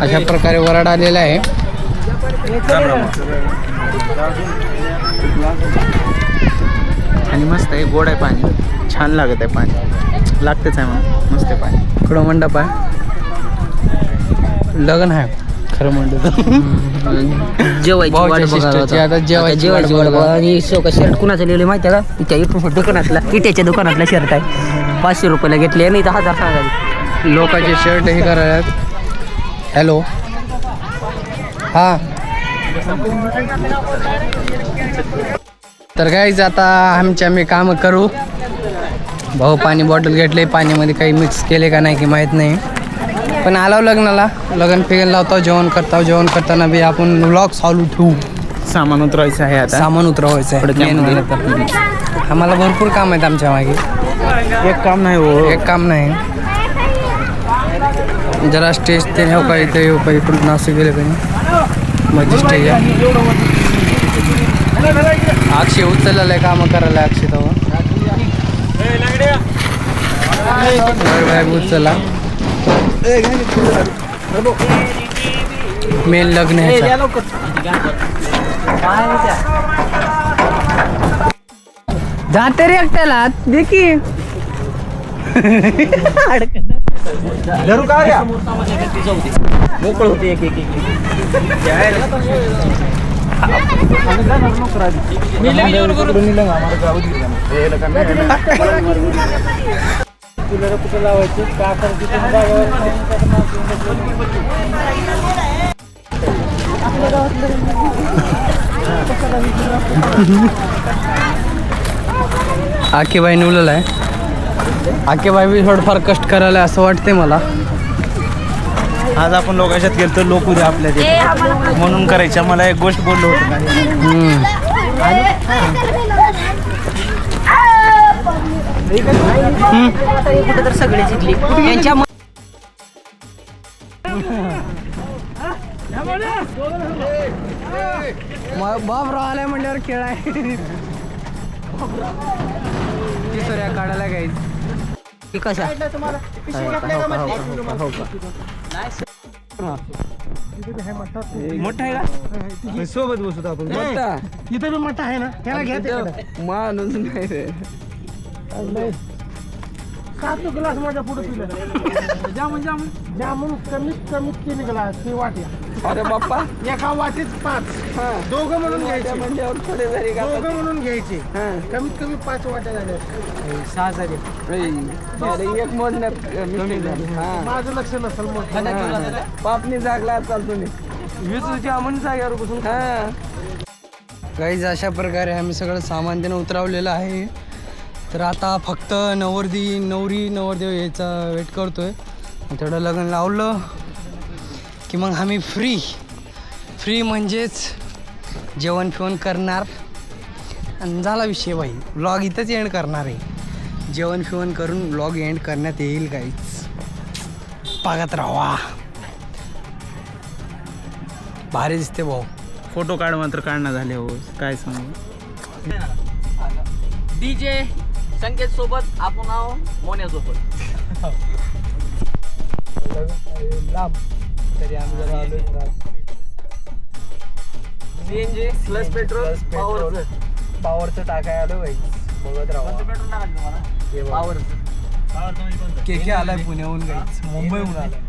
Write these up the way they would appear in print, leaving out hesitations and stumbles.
अशा प्रकारे वराड आलेला आहे. आणि मस्त आहे, गोड आहे पाणी, छान लागत आहे पाणी, लागतेच आहे म्हणून मस्त आहे पाणी. इकडं मंडप आहे, लग्न आहे खरं म्हणलं जेवायची आता जेवायची वाट बघा. आणि शर्ट कुणाचं लिहिले माहिती आहे का? त्या इट्याच्या दुकानातला शर्ट आहे, 500 रुपयाला घेतले आणि 10,000 सांगायचे. लोकांचे शर्ट हे करायला. हॅलो हां, तर काहीच आता आम्ही कामं करू. भाऊ पाणी बॉटल घेतले, पाण्यामध्ये काही मिक्स केले का नाही की माहीत नाही, पण आलो लग्नाला, लग्न फिगन लावतो, जेवण करताना बी आपण व्लॉग चालू ठेवू. सामान उतरवायचं आहे आता, सामान उतरवायचं आहे. आम्हाला भरपूर काम आहेत आमच्या मागे, एक काम नाही हो, एक काम नाही. जरा स्टेज ते हो का इथे येऊ का इकडून असं गेलं का नाही माझी स्टेज आहे. अक्षय उचललेलं आहे कामं करायला. अक्षय तेव्हा उचलला मेन लग्न आहे. जाते रे एकट्याला देखी मोकळ होते एक कुठं लावायचे का आकेबाई निवलेला आहे. आकेबाई बी थोडंफार कष्ट करायला असं वाटते मला. आज आपण लोकांच्यात गेलो तर लोक उद्या आपल्या म्हणून करायच्या. मला एक गोष्ट बोललो होतं तर सगळे जिंकले यांच्या बाप राहिलाय म्हणल्यावर खेळ आहे. तिसऱ्या काढायला गाईच कशा मोठा आहे का सोबत बसत आपण. इथं बी मोठा आहे ना, त्याला घ्या माणूस नाही रे. 7 ग्लास माझ्या पुढे पिलं. जामून कमीत 3 ग्लास ती वाटी. अरे बाप्पा, एका वाटीत 5. दोघं म्हणून घ्यायचे, दोघं म्हणून घ्यायचे. कमीत कमी 5 वाट्या झाल्या, 6 झाले. एक मोजण्यात माझं लक्ष नसेल. पापणी जागला चालतो मी 20 जामून जाग्यावर बसून. काहीच अशा प्रकारे आम्ही सगळं सामान देणं उतरवलेलं आहे. तर आता फक्त नवरदेव यायचा वेट करतोय. थोडं लग्न लावलं की मग आम्ही फ्री म्हणजेच जेवण फिवण करणार आणि झाला विषय. बाई व्लॉग इथंच एंड करणार आहे. जेवण फिवण करून व्लॉग एंड करण्यात येईल. काहीच पागत राहा. भारी दिसते भाऊ. फोटो काढ मात्र काढणं झाले हो, काय सांगू. डीजे संकेत सोबत आपण आहो मोन्यासोबत. लांब तरी आम्ही जरा आलो. सीएनजी प्लस पेट्रोल पॉवरचं टाकाय आलो. बाई बघत राहा. के आलाय पुण्याहून, गाईच मुंबईहून आलाय.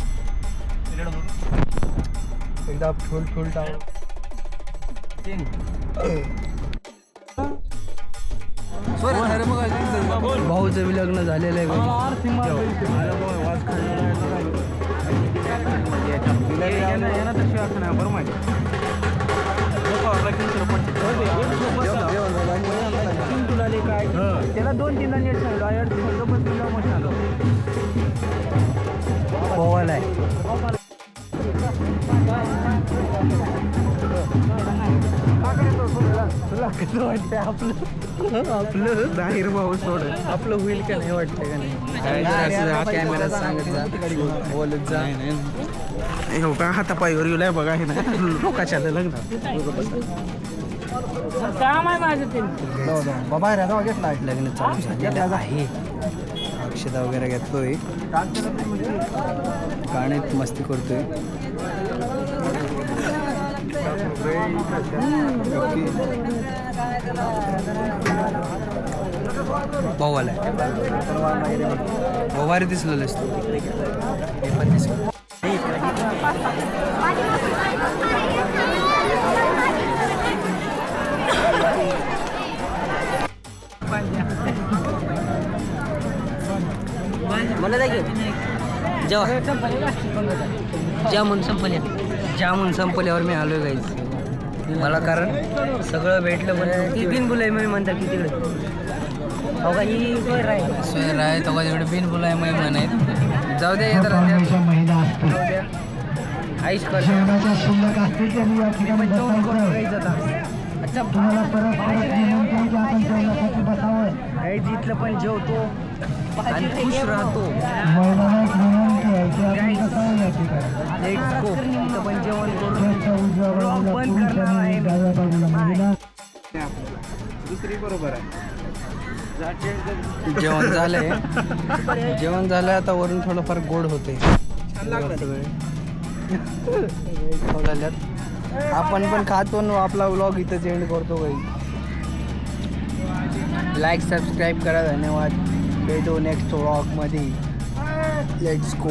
एकदा फुल टावर. भाऊचं बी लग्न झालेलं आहे. त्याला 2-3 नेट सांगितलं. पोवायला आहे. कसं वाटतंय आपलं जाहीर भाऊ सोड आपलं होईल का नाही वाटतं का नाही. कॅमेरा सांगत जा, बोलत जा. हातापायवर येऊ बघा हे ना लोकांच्या लग्न. काम आहे माझं ते बाहेर जाऊ घेतला लग्न चालू झालेलं आहे. अक्षता वगैरे घेतलोय. गाण्यात मस्ती करतोय. भाऊ आलाय. भावारी दिसलेलं असतो. हे पण दिसलं. मला जाईल जेव्हा जामून संपल्यावर मी आलोय गाईच. मला कारण सगळं भेटलं पण ती बिन बुलाय मी म्हणतात की तिकडे हो का ही सोय आहे तो तिकडे बिन बुलाय मी म्हणायत. जाऊ द्या येतात आईश कर जिथलं पण जेवतो आणि खुश राहतो. पण जेवण करून बंद करणार आहे. दुसरी बरोबर आहे. जेवण झालंय आता वरून थोडंफार गोड होते. आपण पण खातो ना. आपला व्लॉग इथंच एंड करतो. काही लाईक सबस्क्राईब करा. धन्यवाद. भेटू नेक्स्ट व्लॉगमध्ये. Let's go.